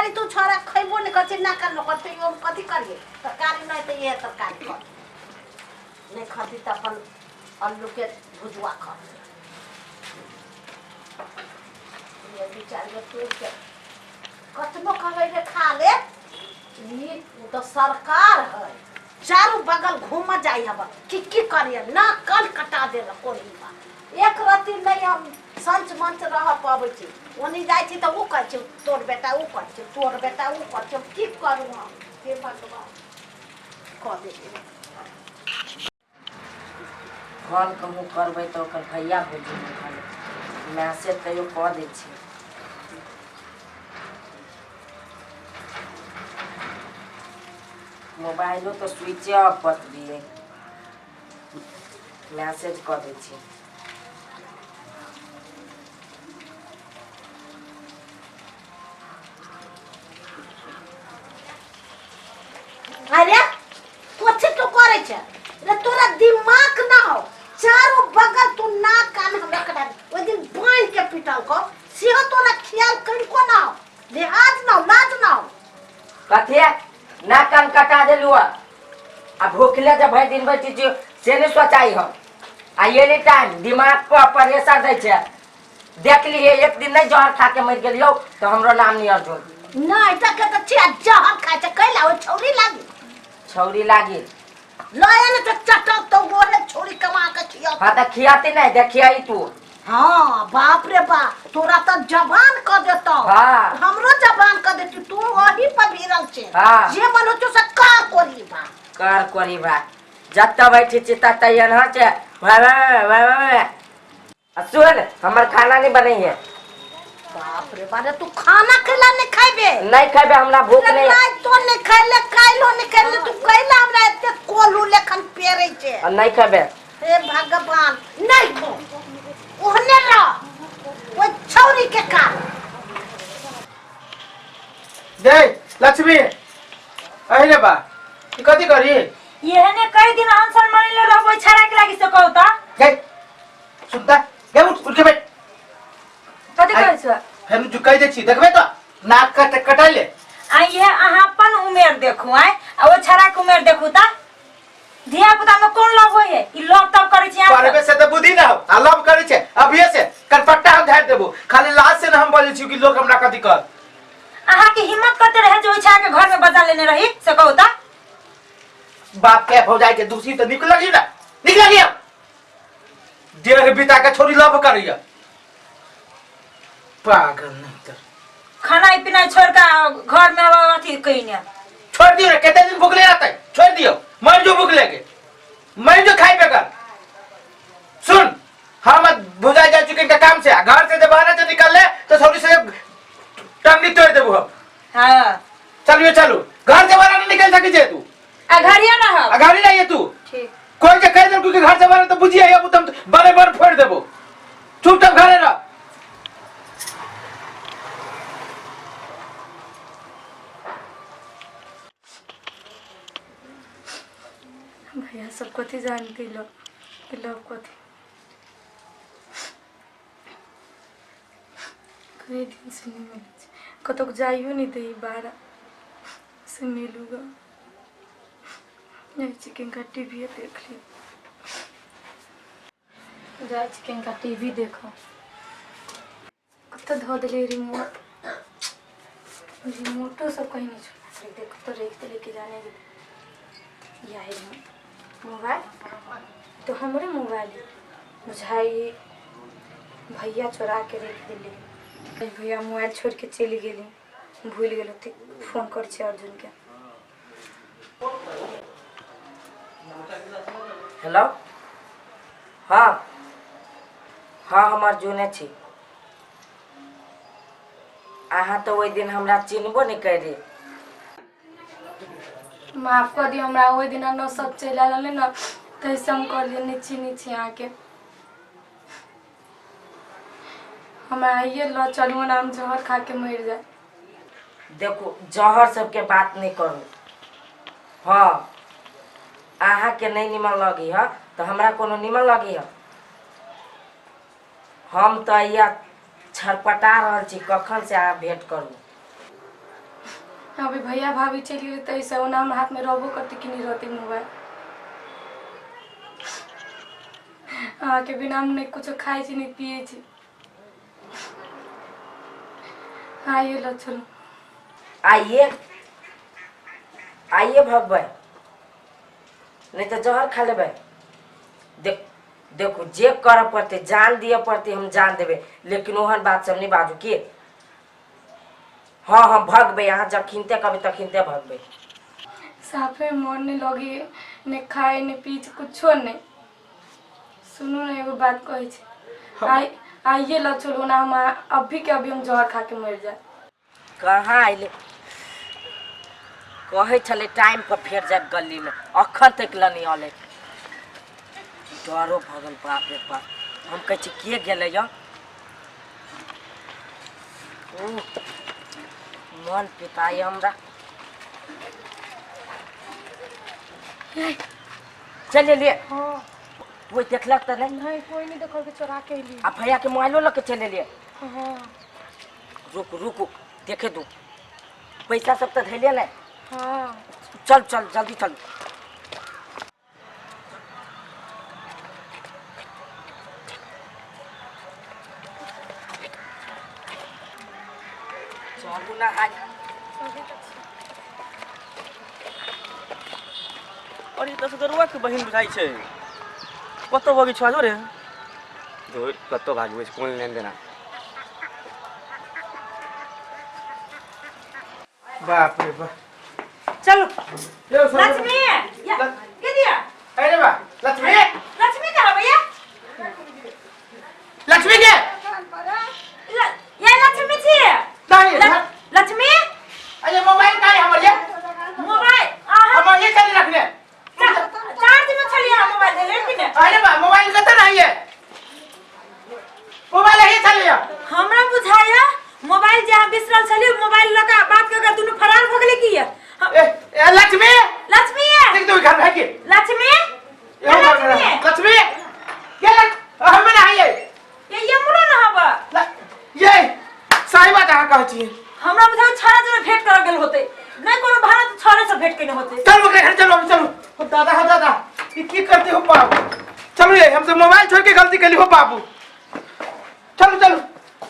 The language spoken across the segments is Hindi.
तरकारी तू छोरा खइबो नहीं करछे ना कर लो करते यो कथी करिए तरकारी नहीं तो ये तरकारी कर नहीं खाती तो अपन आलू के भुजवा खा ये विचार के तू के कतनो कहबे रे खा ले ये तो सरकार है चारों बगल घूम जाई अब की करिए ना कल कटा दे कोनी बा एक राती नहीं हम संच मंच रह पाबै छी ओनी जाय छी त उ कहै छी तोर बेटा उ कहै छी तोर बेटा उ कहै छी की करू हम के भगवान कह दे कॉल कहूँ करबै तो ओकर भैया भेजी मैसेज कहियो कह दै छी मोबाइलो तो स्विच ऑफ कर दिए मैसेज कर दै छी अरे कथी तो करे छे रे तोरा दिमाग ना हो चारों बगल तू नाक कान हमरा कटा ओ दिन बांध के पिटल को से तोरा ख्याल कनको ना हो लिहाज ना लाज ना हो कथी नाक कान कटा देलु आ भूखले जब भर दिन बैठी छी से नहीं सोचाई हम आ एनी टाइम दिमाग पर प्रेशर दै छे देख लिए एक दिन नहीं जहर खा के मर गेलियो तो हमरो नाम नहीं अर्जुन नहीं त के त छिया जहर खाय छे कैला ओ छौरी लागी लायन तो चटा तो बोले छोरी कमा के खिया हां त खियाती नहीं देखियाई तू हां बाप रे बा तोरा त जबान क देतो हां हमरो जबान क देती तू वही पर भिरल छे हां जे मनो तो से का करी बा जत्ता बैठी छी तत्ता यहां छे वा सुन हमर खाना नहीं बनै है बाप रे बारे तू खाना खिला नहीं खाइबे नहीं खाइबे हमरा भूख नहीं है तो नहीं खाइले काइलो नहीं खाइले तू कैला हमरा एते कोलू लेखन पेरै छे नहीं खाइबे हे भगवान नहीं खो ओहने रह ओ छौरी के का जय लक्ष्मी अहिरे बा ई कथि करी ये ने कई दिन आंसर मानिले रहबो छाड़ा के लागी सकौ त जय सुनता ये उठ के बैठ कथि कहै छ हम झुकाई दे छी देखबे तो नाक कटा ले आ ये अहाँ अपन उमेर देखू आ ओ छाड़ा के उमेर देखू त धिया पुता में कोन लव होय ई लव तब करै छी परबे से त बुद्धि ना हो आ लव करै छे अभिये से करपट्टा हम धार देबो खाली लाज से न हम बोलै छी कि लोग हमरा कथि कर अहाँ के हिम्मत करते रहे जो छाड़ा के घर में बजा लेने रही सकौ त बाप के भौजाई के दूसरी तो निकल गई ना निकल गया डेढ़ बिता के छोरी लव करिया पागल नहीं तर खाना पीना छोड़ के घर में अथी कइने छोड़ दियो ना कितने दिन भूख ले रहता है छोड़ दियो मर जो भूख लेके मैं जो खाई बेकर सुन हम भुजा जा चुके का काम से घर से जब बाहर से निकल ले तो थोड़ी से टंगड़ी तोड़ देबो हम हां चलिए चलो घर से बाहर नहीं निकल सके जे तू आ घरिया ना हो घरी नहीं है तू ठीक कोई के कह दे क्योंकि घर से बाहर तो बुझिए अब तुम बड़े बड़ फोड़ देबो चुपचाप घरे रह भैया सब कथी जानती लो लव कथी कई दिन से नहीं मिले कतक जाइयो नहीं दे बाहर से मिलूगा नहीं चिकन का टीवी देख ली जाए चिकन का टीवी देखो कत धो दिले रिमोट रिमोटो सब कहीं नहीं छोड़ा देखो तो रेख लेके जाने यही रिमोट मोबाइल तो हमारे मोबाइल बुझाई भैया चोरा के रख दिले भैया मोबाइल छोड़ के चली गई भूल गए फोन कर अर्जुन के हेलो हाँ हाँ हम अर्जुने छी अहाँ तो वही दिन हमरा चिन्हबो नहीं करे माफ कर दियो हमरा ओइ दिन न सब चल आले न तैसे हम कर लिए नीचे नीचे आके हमरा ये ल चलू नाम जहर खा के मर जाए देखो जहर सबके बात नहीं करू हाँ अहाँ के नहीं निमन लगी है तो हमरा कोनो निमन लगी है हम तो या छरपटा रहल छी कखन से आ भेंट करू अभी भैया भाभी चली गई तो ऐसे ओना हम हाथ में रहबो करती कि नहीं रहती मोबाइल। के बिना हम नहीं कुछ खाए छी नहीं पिए छी। आइए लो चलो। आइए आइए भगबै नहीं तो जहर खा लेबै। देखो जे कर पड़ते जान दिए पड़ते हम जान देवे, लेकिन ओहन बात सब नहीं बाजू के। हाँ हम भगबै, यहाँ जखिनते कभी तखिनते भगबै। साफे मरने लगी ने खाए ने पी कुछो नहीं। सुनो ना एगो बात कहे छे। आइए लो चलो ना, हम अभी के अभी हम जहर खा के मर जाए। कहाँ आइले कहे चले टाइम पर फेर जाए गली में, अखन तक नहीं आले। डरो भगल बाप रे बाप। हम कहे के गेले या मन पिताई हमरा। चले लिए कोई देखलक तो नहीं? कोई नहीं देखल के चोरा के लिए। आ भैया के मोबाइलो लग के चले लिए। हाँ रुक रुक देखे दू, पैसा सब तो धैले नहीं। हाँ चल चल जल्दी चल। चलू ना आज। अरे दस गरुआ के बहिन बुझाई छे, कत बगी छो रे धोर कत भागबे कोन लेन देना। बाप रे बाप। चलो यो सुन। लक्ष्मी या के दिया? अरे बा लक्ष्मी। लक्ष्मी कहाँ भैया? लक्ष्मी के ये लक्ष्मी थी। नहीं लक्ष्मी अरे मोबाइल का है हमर ये मोबाइल हमर ये चली रखने चार्ज में चलिए ना मोबाइल ले लेती ने। अरे बा मोबाइल कत नहीं है, मोबाइल है चली है। हमरा बुझाया मोबाइल जहां बिसरल छली मोबाइल लगा बात के अगर दोनों फरार भ गेले की है। ए लक्ष्मी लक्ष्मी देख तू घर भागी। लक्ष्मी लक्ष्मी क्या हम नहीं है ये मुरो न हबा। ये सही बात है कहती है। हमरा बुझाया छाड़ा जने भेंट कर गेल होते, नहीं कोनो बहाना तो छाड़े से भेंट केने होते। चल ओकरे घर चलो चलो। हो दादा ये की करते हो बाबू? चलो ये हमसे मोबाइल छोड़ के गलती करी हो बाबू। चलो चलो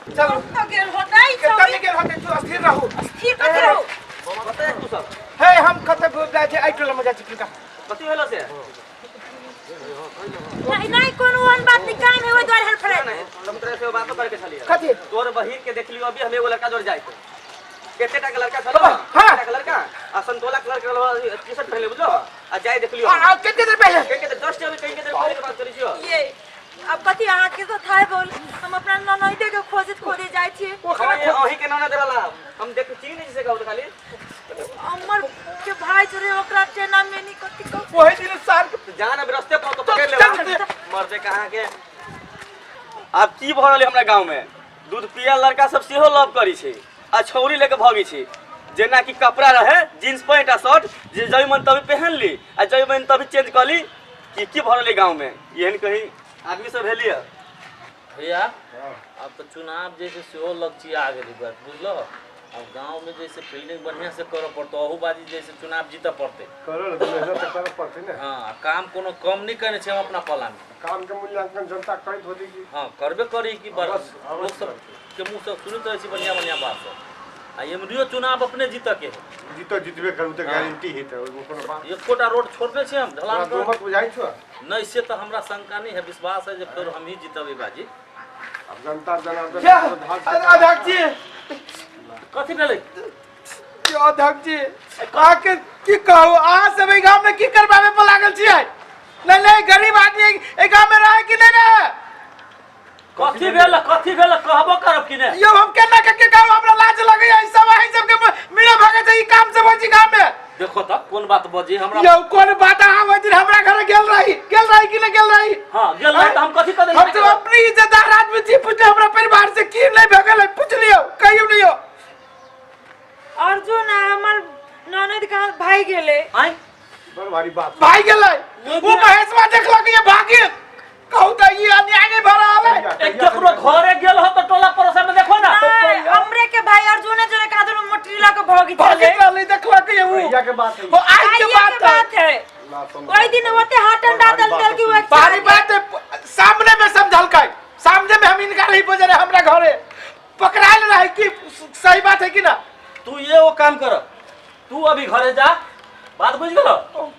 चलो तो गेल होता ही कितना निकल होते तू स्थिर रहो। स्थिर कते रहो। बता तू सब है हम खत भूल जाए थे आइटल मजा चिकन कति होला से नहीं कोनो वन बात नहीं काम है ओइ द्वार हर फरे। नहीं हम तरह से बात करके चली कथी तोर बहिन के देख लियो। अभी हम एगो लड़का जोड़ जाए केते टा के लड़का हां छलो, केते टा के लड़का आ संतोला कलर के टी-शर्ट पहनले बुझलो आ जाय देख लियो। आ कितने देर पहले के 10 अभी कहीं के देर पहले के बात करी छियो। ये अब कति आहा के तो थाय बोल हम अपना ननैदे के खोजत खोजे जाय छी। अही के नाना देवाला हम देख चीन नहीं जैसे कहू तो खाली अमर के भाई चरे ओकरा चेना में नहीं कति को वही दिन सार जान अब रास्ते पर तो पकड़ ले मरते कहां के। अब की भ रहले हमरा गांव में दूध पिया लड़का सब सेहो लव करी छै आ छौरी लेके भागी छै। जेना कि कपड़ा रहे जींस पैंट आ शर्ट जे जई मन तभी पहन ली आ जई मन तभी चेंज कर ली। की भ रहले गांव में यहन कहीं आदमी सब भेलिए भैया। अब तो चुनाव जैसे सेहो लक्ष्य आ गई बात बुझलो। अब गांव में जैसे फील्डिंग बढ़िया से करे पड़तो, अहू बाजी जैसे चुनाव जीत पड़ते। करो तो मेहनत तो करे पड़ते ना। हाँ काम कोनो कम नहीं करने छे हम अपना पला में। काम के मूल्यांकन जनता करत होती की। हाँ करबे करी कि बस लोग सब के मुंह से सुनते रही बढ़िया बढ़िया बात सब। आ एमरियो चुनाव अपने जीत के है। जीतो जितबे करू तो गारंटी है तो कोनो बात। एक कोटा रोड छोड़ने छे हम ढलान तोरा पर। मत बुझाई छो। नहीं से तो हमरा शंका नहीं है, विश्वास है जे फिर हम ही जीतबे बाजी। अब जनता जनार्दन क्या अध्यक्ष जी कथी भेलै क्या अध्यक्ष जी आके की कहू आ सब गांव में की करबावे पर लागल छियै। नहीं गरीब आदमी ए गांव में रहे कि नहीं रहे? कथी भेल कहबो करब कि नहीं? यो हम केना के गांव हमरा लाज लगे है सब है सब के मेरा भागे छै ई काम से बची गांव में। देखो त कोन बात बजी हमरा। यो कोन बात आवे दिन हमरा घर गेल रही कि नहीं गेल रही? हां गेल रही त हम कथी कर देली? हम तो अपनी इज्जतदार आदमी छी, पूछे हमरा परिवार से की नहीं भगल है पूछ लियो कहियो नहीं हो। अर्जुन हमर ननद का भाई गेले। आई बड़ भारी बात। भाई गेलै वो महेशवा देखलक ये भागी कहू त ई अन्याय नहीं भरा आले। एक केकरो घरे गेल हो त टोला पड़ोसा में देखो ना। हमरे के भाई अर्जुन जने का दोनों मोटरीला के भगी भागी चले। चले भैया के बात है वो आज के बात है ना समझ कोई दिन होते हाटन डाटन तेल की बारी बात है सामने में समझल का सामने में हम इनका नहीं बजे रहे हमरा घरे पकड़ायल रहे कि सही बात है कि ना तू ये वो काम कर तू अभी घरे जा बात बुझ गलो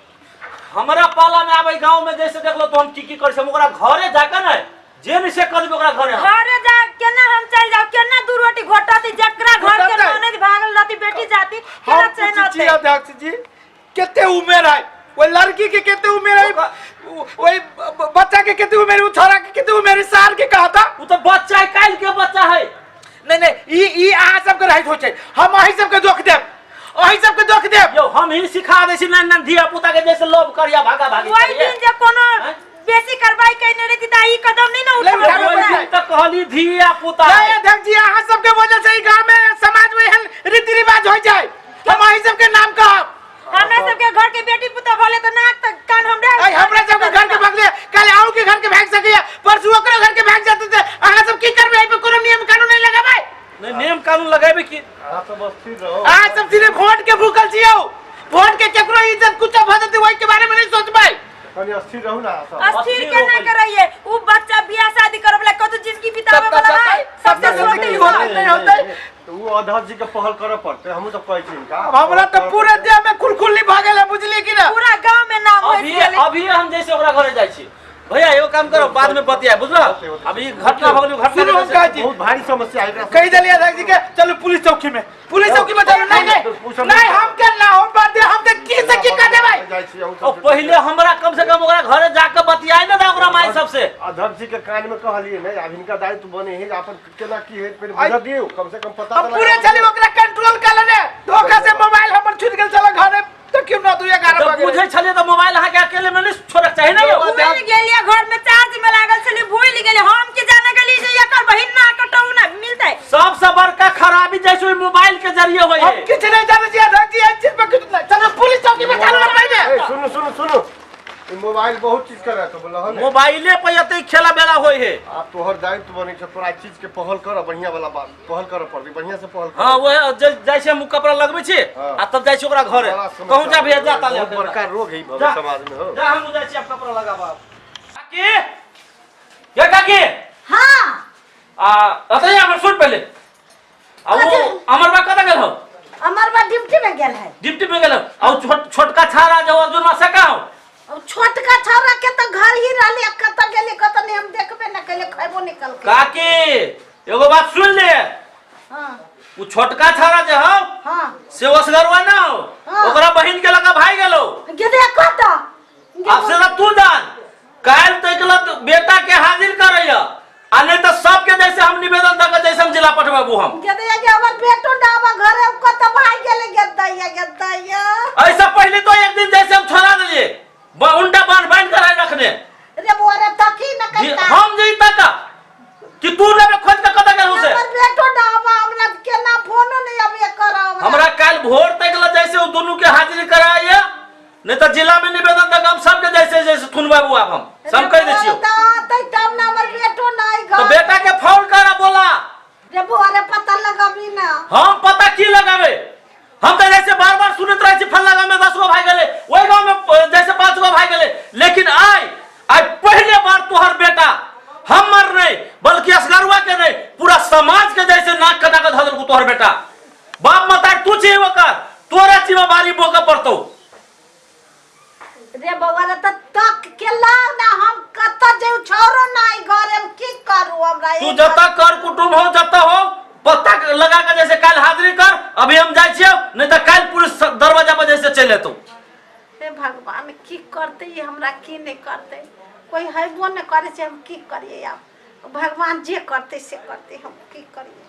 हमारा पाला में आवे गांव में जैसे देख लो तो हम की कर से ओकरा घरे जाकर ना जेन से कर ओकरा घरे घरे जा केना हम चल जाओ केना दू रोटी घोटाती जकरा घर के ननद भागल रहती बेटी जाती केना चैन होते अध्यक्ष जी कितने उम्र है वो लड़की के कितने उम्र है वही बच्चा के कितने उम्र है छोरा के कितने उम्र है साल के कहा था वो तो बच्चा है काल के बच्चा है नहीं ई आ सब के राइट हो छै हम अही सब के दुख देब अही सब के दुख देब यो हम ही सिखा दे छी नन धिया पुता के जैसे लोभ करिया भागा भागी ओई दिन जे कोनो बेसी करवाई कहने रही त ई कदम नहीं ना उठा तो कहली धिया पुता नहीं अध्यक्ष जी अहाँ सब के वजह से गांव में समाज में रीति रिवाज हो जाए हम अही सब के नाम कहब हमरा सब के घर के बेटी पुता भले त नाक तक कान हमरा सब के घर के बगले कल आऊ के घर के भाग सकिया परसू ओकरा घर के भाग जाते थे अहाँ सब की करबे एहि पे कोनो नियम कानून नहीं लगाबै नहीं नियम कानून लगाबे की आप सब स्थिर रहो आज सब सिर्फ वोट के भूखल छियौ वोट के केकरो इज्जत कुछ भ जते ओइ के बारे में नहीं सोचबै कनी स्थिर रहू ना सब अस्थिर के ना करइए उ बच्चा बियाह शादी करबला कतो जिंदगी बितावे वाला है सबसे छोटे नहीं होतै तो वो अध्यक्ष जी के पहल करे पड़ते हम तो कहै छी इनका हमरा तो पूरे देह में खुलखुली भागेला बुझली कि ना पूरा गांव में नाम होई गेलै अभी हम जैसे ओकरा घरे जाय छी भैया एगो काम करो बाद में बतिया बुझलो अभी घटना भ गेलै घटना सुनो हम कहै छी बहुत भारी समस्या है कहि देलिए अध्यक्ष जी के चलो पुलिस चौकी में चलो नहीं हम के ना हम बात हम तो की से की कर देबै जाय छी ओ पहले हमरा कम से कम ओकरा घरे जाके बतियाई ना ओकरा माई सबसे अध्यक्ष जी के कान में कहलिए नहीं अब इनका दायित्व बने है अपन केना की है फिर बुझा दियो कम से कम पता हम पूरे चली ओकरा कंट्रोल कर लेने धोखा से मोबाइल हमर छूट गेल चला घरे तो क्यों ना तू 11 जब बजे बुझे छले तो मोबाइल अहाँ के अकेले में नहीं छोड़क चाहिए ना यो भूल गेलिए घर में चार्ज में लागल छली भूल गेलिए हम के जाने गली जे एकर बहिन ना कटौ ना मिलतै सबसे बड़का खराबी जैसे मोबाइल के जरिए होय हम किछ नहीं जाने छी अध्यक्ष जी इस चीज पे कुछ नहीं चलो पुलिस चौकी में चलो ना पहले सुनो सुनो सुनो ये मोबाइल बहुत चीज कर रहा तो बोला है मोबाइले पे एते खेला बेला होय है आप तोहर दायित्व बने छ तोरा चीज के पहल कर बढ़िया वाला बात पहल कर पड़ती बढ़िया से पहल कर हां वो जैसे हम कपड़ा लगबै छी हाँ। आ तब जाय छी ओकरा घरे बड़ा समस्या कहूं जा भेज जाता ले बहुत बड़का रोग है जा। समाज में हो जा हम जाय छी अब कपड़ा लगाबा काकी ये काकी हां अतै हमर सुन पहले आ वो अमर बा कत गेल हो अमर बा ड्यूटी में गेल है डिप्टी में गेल आ छोटका छारा जो अर्जुन मा सका हो अब छोटका छौरा के तो घर ही रहले कत गेले कत नहीं हम देखबे न केले खैबो निकल के काकी एगो बात सुन ले हां वो छोटका छारा जे हो हां से असगरवा ना हो हाँ। ओकरा बहिन के लगा भाई गेलो गेदे कत अब से तू जान काल तक बेटा के हाजिर करैया आ नहीं तो सबके जैसे हम निवेदन दक जैसे हम जिला पठवाबू हम गेदे के हमर बेटो डाबा घरे कत भाई गेले गेदैया ऐसा पहले तो एक दिन जैसे हम छोड़ा दिए उंडा बांध बांध कर रखने रे बोरे तकी न कहता हम जई तक कि तू लेबे खोज के कत गेल उसे हमर बेटो डाबा हमरा केना फोनो नहीं अबे करब हमरा काल भोर तक जैसे वो दोनों के हाजिरी कराइए नहीं तो जिला में निवेदन तक हम सबके जैसे जैसे थुनबाबू आप हम सब कह दे छियो तब ना हमर बेटो नहीं तो घर बेटा के फोन करा बोला रे बोरे पता लगाबी ना हम पता की लगावे हम तो जैसे बार बार सुनत रहे छी फल्ला गांव में 10 गो भाई गेले ओई गांव में जैसे 5 गो भाई गेले लेकिन आज पहले बार तोहर बेटा हमर नहीं बल्कि असगरवा के नहीं पूरा समाज के जैसे नाक कटा के धदल को तोहर बेटा बाप मता तू छी ओकर तोरा जिम्मेवारी बोके पड़तो रे बउआ रे तक केला ना हम कत जेउ छोरो नहीं घरे हम की करू हमरा तू जब तक कर कुटुंब हो जब तक हो पता लगा के जैसे काल हाजिरी कर अभी हम जाय छियो नहीं तो काल पुलिस दरवाजा पर जैसे चले तो हे भगवान की करते ये हमरा की नहीं करते कोई हैबो न करे से हम की करिए आप भगवान जे करते से करते हम की करिए